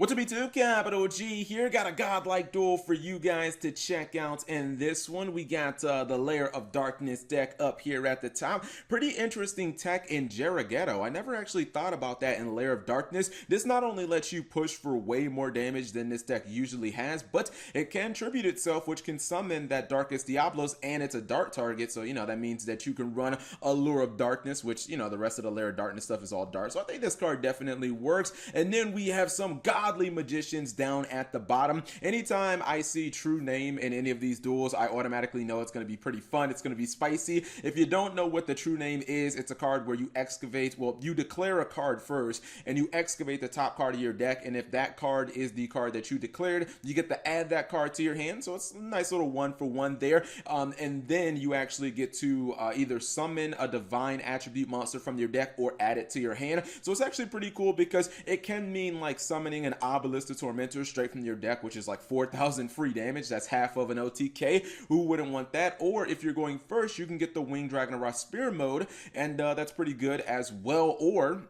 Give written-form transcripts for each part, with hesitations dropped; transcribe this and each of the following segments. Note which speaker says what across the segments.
Speaker 1: What's up, YouTube? Capital G here. Got a godlike duel for you guys to check out. In this one, we got the Lair of Darkness deck up here at the top. Pretty interesting tech in Jerigetto. I never actually thought about that in Lair of Darkness. This not only lets you push for way more damage than this deck usually has, but it can tribute itself, which can summon that Darkest Diablos, and it's a dart target. So, that means that you can run Allure of Darkness, which, the rest of the Lair of Darkness stuff is all dart. So I think this card definitely works. And then we have some godly magicians down at the bottom. Anytime I see True Name in any of these duels, I automatically know it's going to be pretty fun. It's going to be spicy. If you don't know what the True Name is, it's a card where you excavate, well, you declare a card first and you excavate the top card of your deck, and if that card is the card that you declared, you get to add that card to your hand. So it's a nice little 1-for-1 there. And then you actually get to either summon a divine attribute monster from your deck or add it to your hand. So it's actually pretty cool because it can mean like summoning an Obelisk Tormentor straight from your deck, which is like 4,000 free damage. That's half of an OTK. Who wouldn't want that? Or if you're going first, you can get the Winged Dragon of Raspear mode, and that's pretty good as well. Or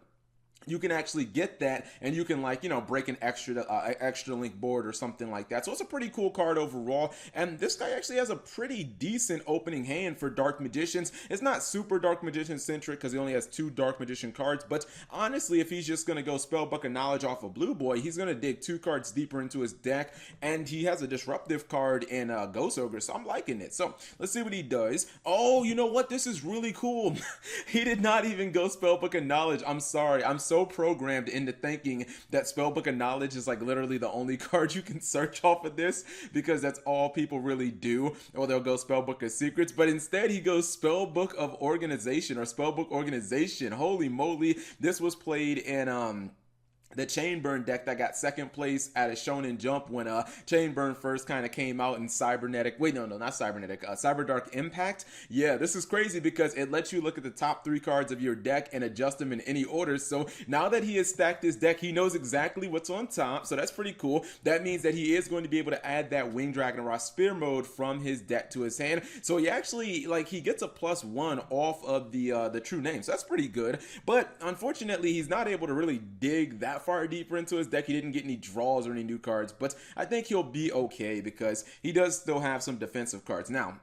Speaker 1: you can actually get that and you can break an extra link board or something like that. So it's a pretty cool card overall, and this guy actually has a pretty decent opening hand for Dark Magicians. It's not super Dark Magician centric because he only has 2 Dark Magician cards, but honestly, if he's just gonna go spell Book of Knowledge off of Blue Boy, he's gonna dig 2 cards deeper into his deck, and he has a disruptive card in Ghost Ogre, so I'm liking it. So let's see what he does. Oh, you know what, this is really cool. He did not even go spell Book of Knowledge. I'm sorry, I'm so programmed into thinking that Spellbook of Knowledge is like literally the only card you can search off of this, because that's all people really do, or they'll go Spellbook of Secrets, but instead he goes Spellbook of Organization or Spellbook Organization. Holy moly, this was played in the Chainburn deck that got second place at a Shonen Jump when Chainburn first kind of came out in Cybernetic. Wait, no, not Cybernetic. Cyberdark Impact. Yeah, this is crazy because it lets you look at the top 3 cards of your deck and adjust them in any order. So now that he has stacked his deck, he knows exactly what's on top. So that's pretty cool. That means that he is going to be able to add that Winged Dragon Raspear mode from his deck to his hand. So he actually, he gets a +1 off of the True Name. So that's pretty good. But unfortunately, he's not able to really dig that far deeper into his deck. He didn't get any draws or any new cards, but I think he'll be okay because he does still have some defensive cards. Now,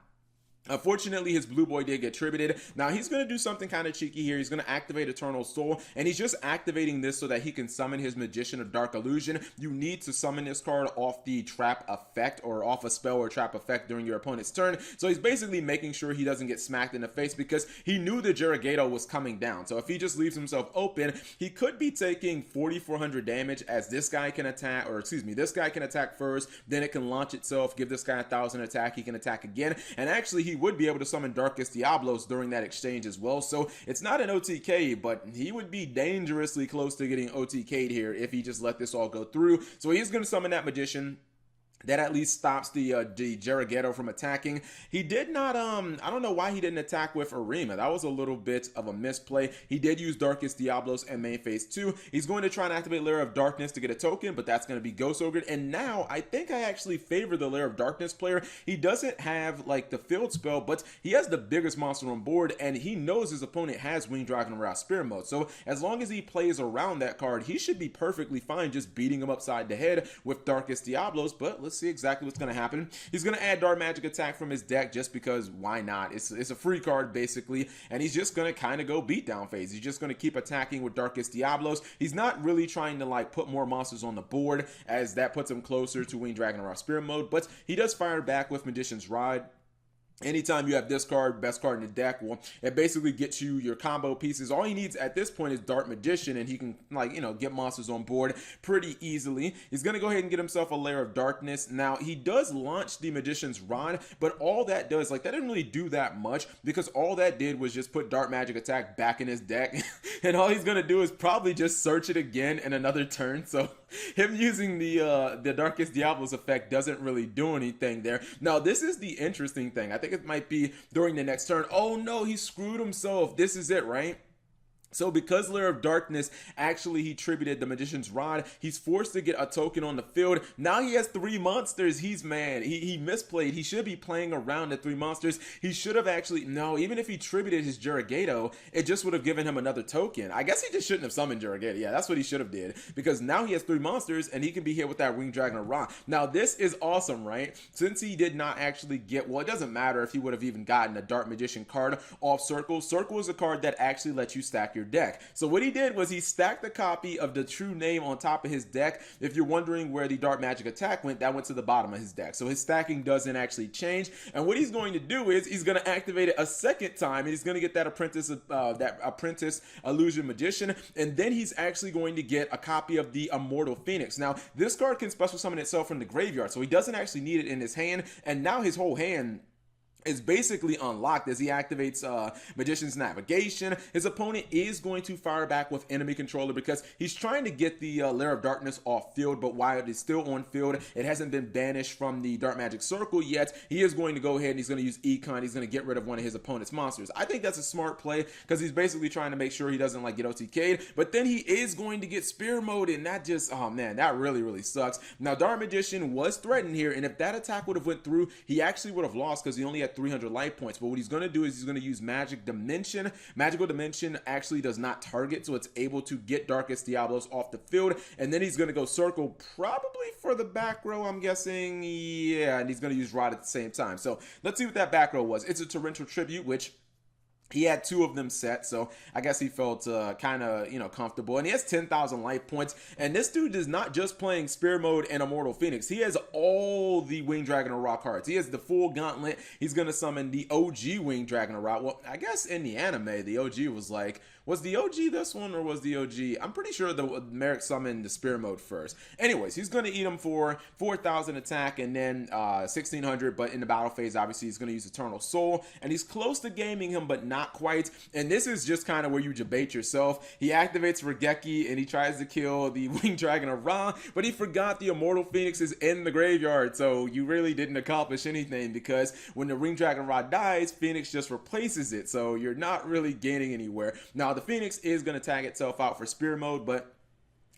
Speaker 1: unfortunately, his Blue Boy did get tributed. Now, he's going to do something kind of cheeky here. He's going to activate Eternal Soul, and he's just activating this so that he can summon his Magician of Dark Illusion. You need to summon this card off the trap effect or off a spell or trap effect during your opponent's turn. So he's basically making sure he doesn't get smacked in the face because he knew the Jerigetto was coming down. So if he just leaves himself open, he could be taking 4,400 damage as this guy can attack, or excuse me, this guy can attack first, then it can launch itself, give this guy 1,000 attack, he can attack again, and actually he would be able to summon Darkest Diablos during that exchange as well. So it's not an OTK, but he would be dangerously close to getting OTK'd here if he just let this all go through. So he's going to summon that Magician. That at least stops the Jerigetto from attacking. He did not, I don't know why he didn't attack with Arima. That was a little bit of a misplay. He did use Darkest Diablos in main phase 2. He's going to try and activate Lair of Darkness to get a token, but that's going to be Ghost Ogre. And now, I think I actually favor the Lair of Darkness player. He doesn't have, the field spell, but he has the biggest monster on board, and he knows his opponent has Winged Dragon of Raspear mode. So, as long as he plays around that card, he should be perfectly fine just beating him upside the head with Darkest Diablos, but let's see exactly what's going to happen. He's going to add Dark Magic Attack from his deck just because why not? It's a free card basically, and he's just going to kind of go beatdown phase. He's just going to keep attacking with Darkest Diablos. He's not really trying to put more monsters on the board, as that puts him closer to Winged Dragon or Spirit mode, but he does fire back with Magician's Rod. Anytime you have this card, best card in the deck, well, it basically gets you your combo pieces. All he needs at this point is Dark Magician, and he can, get monsters on board pretty easily. He's going to go ahead and get himself a Lair of Darkness. Now, he does launch the Magician's Rod, but all that does, that didn't really do that much, because all that did was just put Dark Magic Attack back in his deck, and all he's going to do is probably just search it again in another turn. So him using the Darkest Diablos effect doesn't really do anything there. Now, this is the interesting thing. I think it might be during the next turn. Oh no, he screwed himself. This is it, right? So because Lair of Darkness, actually he tributed the Magician's Rod, he's forced to get a token on the field. Now he has 3 monsters. He's mad. He misplayed. He should be playing around at 3 monsters. He should have actually, no, even if he tributed his Jerigato, it just would have given him another token. I guess he just shouldn't have summoned Jerigato. Yeah, that's what he should have did. Because now he has 3 monsters and he can be hit with that Winged Dragon of Ra. Now this is awesome, right? Since he did not actually get, well, it doesn't matter if he would have even gotten a Dark Magician card off Circle. Circle is a card that actually lets you stack your deck. So what he did was he stacked a copy of the True Name on top of his deck. If you're wondering where the Dark Magic attack went, that went to the bottom of his deck. So his stacking doesn't actually change. And what he's going to do is he's going to activate it a second time, and he's going to get that Apprentice Illusion Magician, and then he's actually going to get a copy of the Immortal Phoenix. Now this card can special summon itself from the graveyard, so he doesn't actually need it in his hand, and now his whole hand is basically unlocked as he activates Magician's Navigation. His opponent is going to fire back with Enemy Controller because he's trying to get the Lair of Darkness off field, but while it is still on field, it hasn't been banished from the Dark Magic Circle yet. He is going to go ahead and he's going to use Econ. He's going to get rid of one of his opponent's monsters. I think that's a smart play because he's basically trying to make sure he doesn't like get OTK'd, but then he is going to get Spear Mode, and that just, oh man, that really sucks. Now Dark Magician was threatened here, and if that attack would have went through, he actually would have lost because he only had 300 life points. But what he's going to do is he's going to use Magic Dimension. Magical Dimension actually does not target, so it's able to get Darkest Diablos off the field, and then he's going to go Circle probably for the back row, I'm guessing. Yeah, and he's going to use Rod at the same time. So let's see what that back row was. It's a Torrential Tribute, which he had 2 of them set, so I guess he felt kind of, comfortable. And he has 10,000 life points. And this dude is not just playing Spear Mode and Immortal Phoenix. He has all the Winged Dragon of Ra cards. He has the full gauntlet. He's going to summon the OG Winged Dragon of Ra. Well, I guess in the anime, the OG was the OG this one, or was the OG? I'm pretty sure the Merrick summoned the Spear Mode first. Anyways, he's going to eat him for 4,000 attack and then 1,600, but in the battle phase, obviously, he's going to use Eternal Soul. And he's close to gaming him, but not quite. And this is just kind of where you debate yourself. He activates Regeki and he tries to kill the Winged Dragon of Ra, but he forgot the Immortal Phoenix is in the graveyard, so you really didn't accomplish anything because when the Winged Dragon of Ra dies, Phoenix just replaces it, so you're not really gaining anywhere. Now the Phoenix is going to tag itself out for Spear Mode, but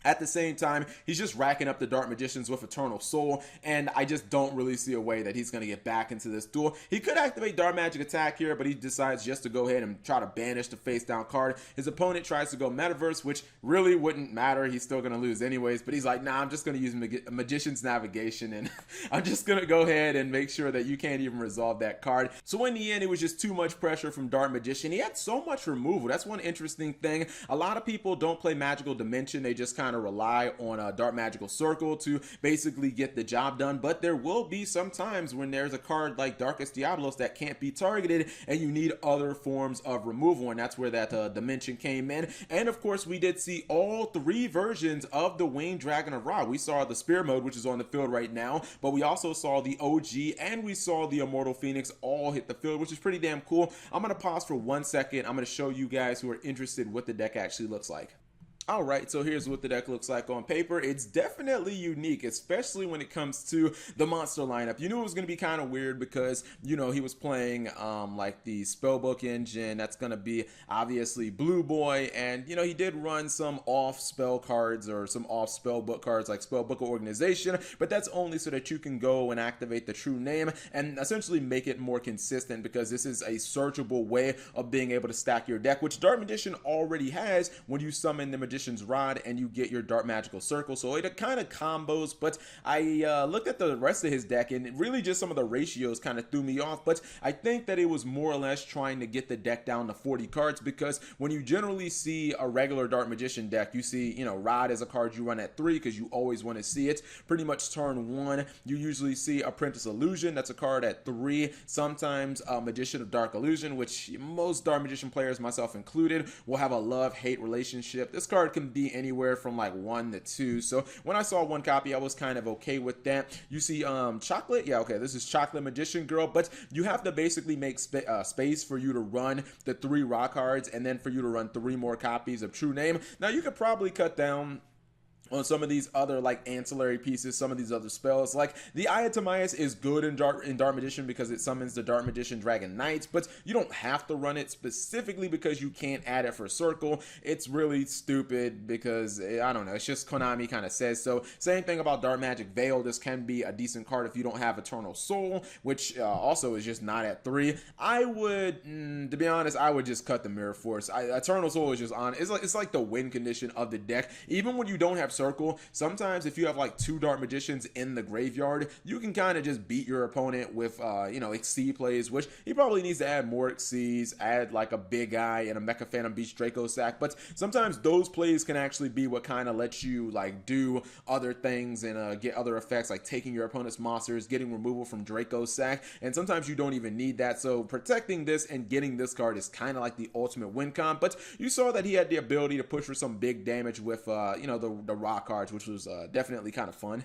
Speaker 1: at the same time, he's just racking up the Dark Magicians with Eternal Soul, and I just don't really see a way that he's going to get back into this duel. He could activate Dark Magic Attack here, but he decides just to go ahead and try to banish the face-down card. His opponent tries to go Metaverse, which really wouldn't matter. He's still going to lose anyways, but he's like, nah, I'm just going to use Magician's Navigation, and I'm just going to go ahead and make sure that you can't even resolve that card. So in the end, it was just too much pressure from Dark Magician. He had so much removal. That's one interesting thing. A lot of people don't play Magical Dimension. They just kind of rely on a Dark Magical Circle to basically get the job done, but there will be some times when there's a card like Darkest Diablos that can't be targeted and you need other forms of removal, and that's where that Dimension came in. And of course, we did see all 3 versions of the Winged Dragon of Ra. We saw the Spear Mode, which is on the field right now, but we also saw the OG and we saw the Immortal Phoenix all hit the field, which is pretty damn cool. I'm going to pause for 1 second. I'm going to show you guys who are interested what the deck actually looks like. Alright, so here's what the deck looks like on paper. It's definitely unique, especially when it comes to the monster lineup. You knew it was going to be kind of weird because, he was playing like the Spellbook engine. That's going to be obviously Blue Boy, and he did run some off spell cards or some off Spellbook cards like Spellbook Organization, but that's only so that you can go and activate the True Name and essentially make it more consistent, because this is a searchable way of being able to stack your deck, which Dark Magician already has when you summon the Magician's Rod and you get your Dark Magical Circle. So it kind of combos, but I looked at the rest of his deck and really just some of the ratios kind of threw me off, but I think that it was more or less trying to get the deck down to 40 cards, because when you generally see a regular Dark Magician deck, you see, Rod as a card you run at 3 because you always want to see it. Pretty much turn 1, you usually see Apprentice Illusion. That's a card at 3. Sometimes Magician of Dark Illusion, which most Dark Magician players, myself included, will have a love-hate relationship. This card can be anywhere from like 1 to 2. So when I saw 1 copy, I was kind of okay with that. You see Chocolate. Yeah, okay, this is Chocolate Magician Girl, but you have to basically make space for you to run the 3 Ra cards and then for you to run 3 more copies of True Name. Now you could probably cut down on some of these other like ancillary pieces, some of these other spells. Like the Eye of Timaeus is good in Dark Magician because it summons the Dark Magician Dragon Knights, but you don't have to run it specifically because you can't add it for Circle. It's really stupid because I don't know, it's just Konami kind of says so. Same thing about Dark Magic Veil. This can be a decent card if you don't have Eternal Soul, which also is just not at 3. I would, to be honest, I would just cut the Mirror Force. Eternal Soul is just on. It's like the win condition of the deck. Even when you don't have Circle, sometimes if you have like 2 Dark Magicians in the graveyard, you can kind of just beat your opponent with Exceed plays, which he probably needs to add more Exceeds, add like a big guy and a Mecha Phantom Beast Draco Sack. But sometimes those plays can actually be what kind of lets you like do other things and get other effects, like taking your opponent's monsters, getting removal from Draco Sack, and sometimes you don't even need that. So protecting this and getting this card is kind of like the ultimate win comp. But you saw that he had the ability to push for some big damage with the Rock cards, which was definitely kind of fun.